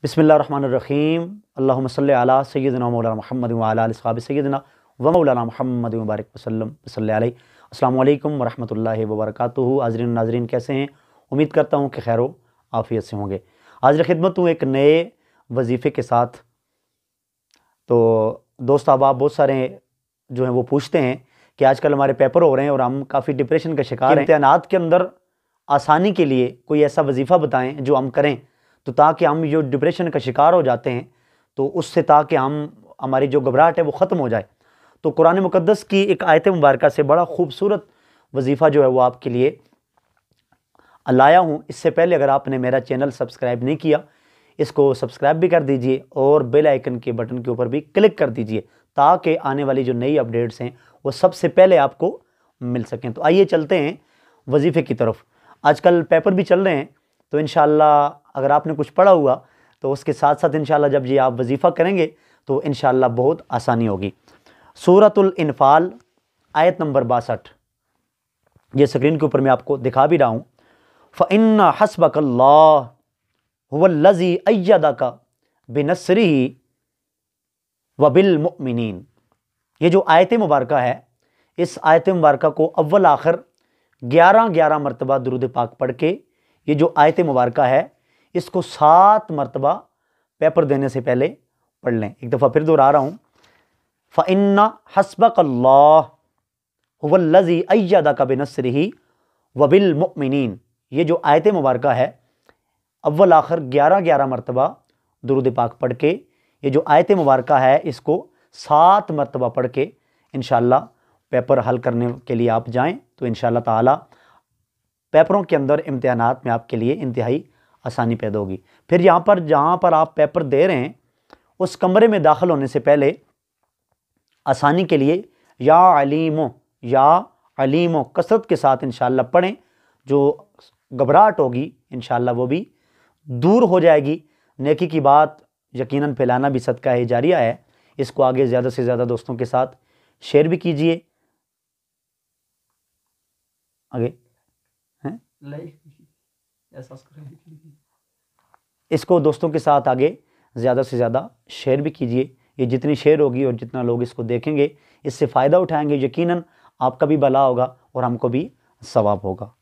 बिस्मिल्लाहिर्रहमानिर्रहीम। अल्लाहुम्मा सल्लि अला सय्यिदिना मौलाना मुहम्मद व अला आलि अस्हाबि सय्यिदिना व मौलाना मुहम्मद व बारिक वसल्लम वसल्लि अलैहि। अस्सलामु अलैकुम व रहमतुल्लाहि व बरकातुहू। हाज़रीन नाज़रीन, कैसे हैं? उम्मीद करता हूँ कि खैर व आफ़ियत से होंगे। हाज़िर खिदमत हूँ एक नए वजीफ़े के साथ। तो दोस्त अहबाब बहुत सारे जो हैं वो पूछते हैं कि आजकल हमारे पेपर हो रहे हैं और हम काफ़ी डिप्रेशन का शिकार हैं। इम्तिहानात के अंदर आसानी के लिए कोई ऐसा वजीफ़ा बताएं जो हम करें, तो ताकि हम जो डिप्रेशन का शिकार हो जाते हैं तो उससे ताकि हमारी जो घबराहट है वो ख़त्म हो जाए। तो कुरान मुक़द्दस की एक आयत मुबारक से बड़ा खूबसूरत वजीफ़ा जो है वो आपके लिए लाया हूँ। इससे पहले अगर आपने मेरा चैनल सब्सक्राइब नहीं किया, इसको सब्सक्राइब भी कर दीजिए और बेल आइकन के बटन के ऊपर भी क्लिक कर दीजिए, ताकि आने वाली जो नई अपडेट्स हैं वो सबसे पहले आपको मिल सकें। तो आइए चलते हैं वजीफ़े की तरफ। आजकल पेपर भी चल रहे हैं, तो इंशाअल्लाह अगर आपने कुछ पढ़ा हुआ तो उसके साथ साथ इंशाअल्लाह जब ये आप वजीफ़ा करेंगे तो इंशाअल्लाह बहुत आसानी होगी। सूरतुल इनफाल आयत नंबर 62, ये स्क्रीन के ऊपर मैं आपको दिखा भी रहा हूँ। फ़इन्ना हस्बकल्लाह हुवल्लज़ी अय्यदका बिनस्रिही व बिल मुमिनीन। ये जो आयत मुबारका है, इस आयत मुबारका को अव्वल आखिर 11 मरतबा दुरूद पाक पढ़ के, ये जो आयत मुबारका है इसको 7 मरतबा पेपर देने से पहले पढ़ लें। एक दफ़ा फिर दोहरा रहा हूँ। फ़इन्ना हस्बकल्लाह हुवल्लज़ी अय्यदका बिनस्रिही व बिल मुमिनीन। ये जो आयत मुबारका है, अव्वल आखिर 11 मरतबा दुरूद पाक पढ़ के, ये जो आयत मुबारका है इसको 7 मरतबा पढ़ के इंशाअल्लाह पेपर हल करने के लिए आप जाएं, तो इंशाअल्लाह ताला पेपरों के अंदर इम्तिहानात में आपके लिए इंतहाई आसानी पैदा होगी। फिर जहाँ पर आप पेपर दे रहे हैं उस कमरे में दाखिल होने से पहले आसानी के लिए या अलीमो कसरत के साथ इंशाअल्लाह पढ़ें। जो घबराहट होगी इंशाअल्लाह वो भी दूर हो जाएगी। नेकी की बात यकीनन फैलाना भी सदका है जारिया है। इसको आगे ज़्यादा से ज़्यादा दोस्तों के साथ शेयर भी कीजिए। आगे हैं इसको दोस्तों के साथ आगे ज़्यादा से ज़्यादा शेयर भी कीजिए। ये जितनी शेयर होगी और जितना लोग इसको देखेंगे, इससे फ़ायदा उठाएंगे, यकीनन आपका भी भला होगा और हमको भी सवाब होगा।